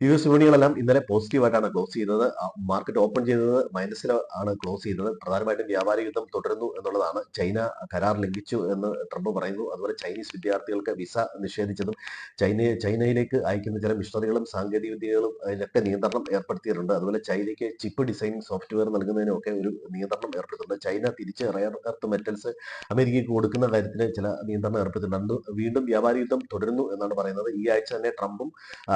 US വിപണികളെല്ലാം ഇന്നലെ പോസിറ്റീവായിട്ടാണ് close ചെയ്തത്. Market open ചെയ്തത് മൈനസിൽ ആണ് ക്ലോസ് ചെയ്തത്. പ്രധാനമായിട്ടും വ്യാപാര യുദ്ധം തുടരുന്നു എന്നുള്ളതാണ്. ചൈന കരാർ ലംഘിച്ചു എന്ന് ട്രംപ് പറയുന്നു. അതുപോലെ ചൈനീസ് വിദ്യാർത്ഥികൾക്ക് വിസ നിഷേധിച്ചതും ചൈനയിലേക്ക് അയക്കുന്ന ചില മിഷണറികളും സാങ്കേതിക വിദ്യകളും അതിലൊക്കെ നിയന്ത്രണം ഏർപ്പെടുത്തിയിട്ടുണ്ട്. അതുപോലെ ചൈനയ്ക്ക് ചിപ്പ് ഡിസൈനിങ് സോഫ്റ്റ്വെയർ നൽകുന്നതിനൊക്കെ ഒരു നിയന്ത്രണം ഏർപ്പെടുത്തുന്നുണ്ട്. ചൈന തിരിച്ച് റയർ എർത്ത് മെറ്റൽസ് അമേരിക്കയ്ക്ക് കൊടുക്കുന്ന കാര്യത്തിൽ ചില നിയന്ത്രണം ഏർപ്പെടുത്തിയിട്ടുണ്ട്. വീണ്ടും വ്യാപാര യുദ്ധം തുടരുന്നു എന്നാണ് പറയുന്നത്. ഈ ആഴ്ച തന്നെ ട്രംപും ആ,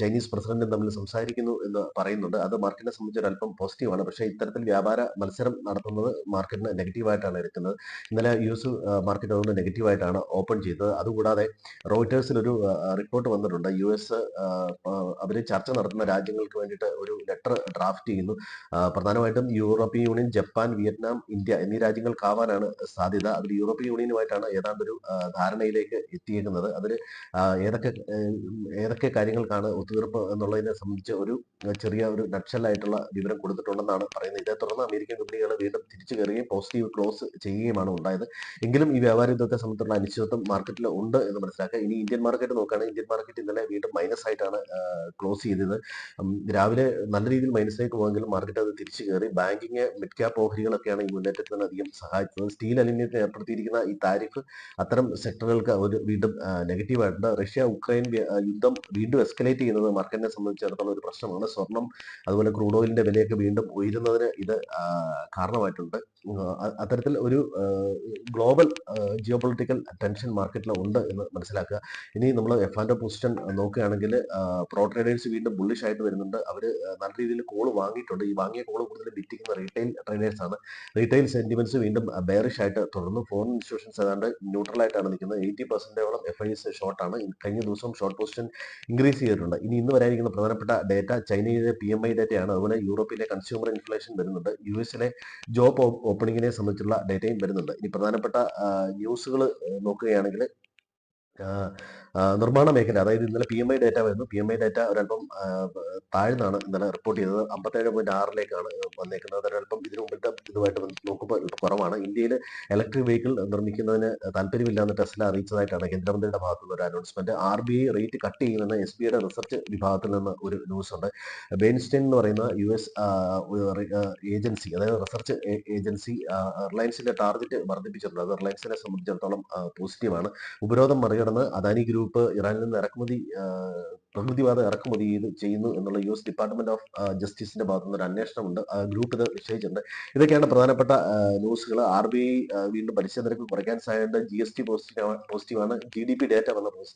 ചൈനീസ് പ്രസിഡന്റും തമ്മിൽ സംസാരിക്കുന്നു എന്ന് പറയുന്നുണ്ട്. അത് മാർക്കറ്റിനെ സംബന്ധിച്ച് ഒരല്പം പോസിറ്റീവാണ്. പക്ഷേ ഇത്തരത്തിൽ വ്യാപാര മത്സരം നടത്തുന്നത് മാർക്കറ്റിന് നെഗറ്റീവായിട്ടാണ് എടുക്കുന്നത്. ഇന്നലെ യുഎസ് മാർക്കറ്റ് അതുകൊണ്ട് നെഗറ്റീവായിട്ടാണ് ഓപ്പൺ ചെയ്തത്. അതുകൂടാതെ റോയിറ്റേഴ്സിൽ ഒരു റിപ്പോർട്ട് വന്നിട്ടുണ്ട്. യുഎസ് അവർ ചർച്ച നടത്തുന്ന രാജ്യങ്ങൾക്ക് വേണ്ടിയിട്ട് ഒരു ലെറ്റർ ഡ്രാഫ്റ്റ് ചെയ്യുന്നു. പ്രധാനമായിട്ടും European union, Japan, Vietnam, India എന്നീ രാജ്യങ്ങൾക്കാവാനാണ് സാധ്യത. അതിൽ യൂറോപ്യൻ യൂണിയനുമായിട്ടാണ് ഏതാണ്ടൊരു ധാരണയിലേക്ക് എത്തിയേക്കുന്നത്. അതിൽ ഏതൊക്കെ ഏതൊക്കെ കാര്യങ്ങൾക്കാണ് ഒത്തുതീർപ്പ് എന്നുള്ളതിനെ സംബന്ധിച്ച് ഒരു ചെറിയ ഒരു നട്ഷലായിട്ടുള്ള വിവരം കൊടുത്തിട്ടുണ്ടെന്നാണ് പറയുന്നത്. ഇതേ തുടർന്ന് അമേരിക്കൻ കമ്പനികൾ വീണ്ടും തിരിച്ചു കയറുകയും പോസിറ്റീവ് ക്ലോസ് ചെയ്യുകയുമാണ് ഉണ്ടായത്. എങ്കിലും ഈ വ്യാപാര യുദ്ധത്തെ സംബന്ധിച്ചുള്ള അനിശ്ചിതത്വം മാർക്കറ്റിൽ ഉണ്ട് എന്ന് മനസ്സിലാക്കുക. ഇനി ഇന്ത്യൻ മാർക്കറ്റ് നോക്കുകയാണെങ്കിൽ ഇന്ത്യൻ മാർക്കറ്റ് ഇന്നലെ വീണ്ടും മൈനസ് ആയിട്ടാണ് ക്ലോസ് ചെയ്തത്. രാവിലെ നല്ല രീതിയിൽ മൈനസിലേക്ക് പോയെങ്കിലും മാർക്കറ്റ് അത് തിരിച്ചു കയറി. ബാങ്കിങ്, മിഡ് ക്യാപ്പ് ഓഹരികളൊക്കെയാണ് ഈ മുന്നേറ്റത്തിന് അധികം സഹായിച്ചത്. സ്റ്റീൽ അലുമിനിയത്തിന് ഏർപ്പെടുത്തിയിരിക്കുന്ന ഈ താരിഫ് അത്തരം സെക്ടറുകൾക്ക് ഒരു വീണ്ടും നെഗറ്റീവായിട്ടുണ്ട്. റഷ്യ ഉക്രൈൻ യുദ്ധം വീണ്ടും എസ്കലേറ്റ് ചെയ്യുന്നത് മാർക്കറ്റിനെ സംബന്ധിച്ചിടത്തോളം ഒരു പ്രശ്നമാണ്. സ്വർണം അതുപോലെ ക്രൂഡ് ഓയിലിന്റെ വിലയൊക്കെ വീണ്ടും ഉയരുന്നതിന് ഇത് കാരണമായിട്ടുണ്ട്. അത്തരത്തിൽ ഒരു ഗ്ലോബൽ ജിയോ പൊളിറ്റിക്കൽ ടെൻഷൻ മാർക്കറ്റിൽ ഉണ്ട് എന്ന് മനസ്സിലാക്കുക. ഇനി നമ്മൾ എഫ് പൊസിഷൻ നോക്കുകയാണെങ്കിൽ പ്രോ ട്രേഡേഴ്സ് വീണ്ടും ബുള്ളിഷ് ആയിട്ട് വരുന്നുണ്ട്. അവർ നല്ല രീതിയിൽ കോള് വാങ്ങിയിട്ടുണ്ട്. ഈ വാങ്ങിയ കോള് കൂടുതൽ വിറ്റിക്കുന്ന റീറ്റെയിൽ ട്രേഡേഴ്സ് ആണ്. റീറ്റെയിൽ സെന്റിമെന്റ്സ് വീണ്ടും ബെയറിഷ് ആയിട്ട് തുടർന്നു. ഫോറിൻ ഇൻസ്റ്റിറ്റ്യൂഷൻസ് ഏതാണ്ട് ന്യൂട്രൽ ആയിട്ടാണ് നിൽക്കുന്നത്. 80% എഫ്ഐസ് ഷോർട്ടാണ്. കഴിഞ്ഞ ദിവസം ഷോർട്ട് പൊസിഷൻ ഇൻക്രീസ് ചെയ്തിട്ടുണ്ട്. ഇന്ന് വരാനിരിക്കുന്ന പ്രധാനപ്പെട്ട ഡേറ്റ ചൈനയിലെ PMI ഡേറ്റയാണ്. അതുപോലെ യൂറോപ്പിലെ കൺസ്യൂമർ ഇൻഫ്ലേഷൻ വരുന്നുണ്ട്. യുഎസിലെ ജോബ് ഓപ്പണിങ്ങിനെ സംബന്ധിച്ചുള്ള ഡേറ്റയും വരുന്നുണ്ട്. ഇനി പ്രധാനപ്പെട്ട ന്യൂസുകൾ നോക്കുകയാണെങ്കിൽ നിർമ്മാണ മേഖല, അതായത് ഇന്നലെ PMI ഡേറ്റ വരുന്നു. PMI ഡേറ്റ ഒരല്പം താഴ്ന്നാണ് ഇന്നലെ റിപ്പോർട്ട് ചെയ്തത്. 57.6 വന്നേക്കുന്നത്. ഒരല്പം ഇതിനു മുമ്പത്തെ ഇതുമായിട്ട് നോക്കുമ്പോൾ കുറവാണ്. ഇന്ത്യയിൽ ഇലക്ട്രിക് വെഹിക്കിൾ നിർമ്മിക്കുന്നതിന് താല്പര്യമില്ലാന്ന് ടെസ്ല അറിയിച്ചതായിട്ടാണ് കേന്ദ്രമന്ത്രിയുടെ ഭാഗത്തു നിന്ന് ഒരു അനൗൺസ്മെന്റ്. RBI റേറ്റ് കട്ട് ചെയ്യുമെന്ന് SBIയുടെ റിസർച്ച് വിഭാഗത്തിൽ നിന്ന് ഒരു ന്യൂസ് ഉണ്ട്. ബെയിൻസ്റ്റൈൻ എന്ന് പറയുന്ന US ഏജൻസി, അതായത് റിസർച്ച് ഏജൻസി റിലയൻസിന്റെ ടാർഗറ്റ് വർദ്ധിപ്പിച്ചിട്ടുണ്ട്. അത് റിലയൻസിനെ സംബന്ധിച്ചിടത്തോളം പോസിറ്റീവാണ്. ഉപരോധം മറികടന്ന് അദാനി ഗ്രൂപ്പ് ഇറാനിൽ നിന്ന് പ്രകൃതിവാദ ഇറക്കുമതി ചെയ്യുന്നു എന്നുള്ള US ഡിപ്പാർട്ട്മെന്റ് ഓഫ് ജസ്റ്റിസിന്റെ ഭാഗത്തുനിന്ന് ഒരു അന്വേഷണമുണ്ട്. ഗ്രൂപ്പ് ഇത് നിശ്ചയിച്ചിട്ടുണ്ട്. ഇതൊക്കെയാണ് പ്രധാനപ്പെട്ട ന്യൂസുകൾ. RBI വീണ്ടും പലിശ നിരക്ക് കുറയ്ക്കാൻ സാധ്യത. GST പോസിറ്റീവാണ്. GDP ഡേറ്റ വന്ന പോസിറ്റീവ്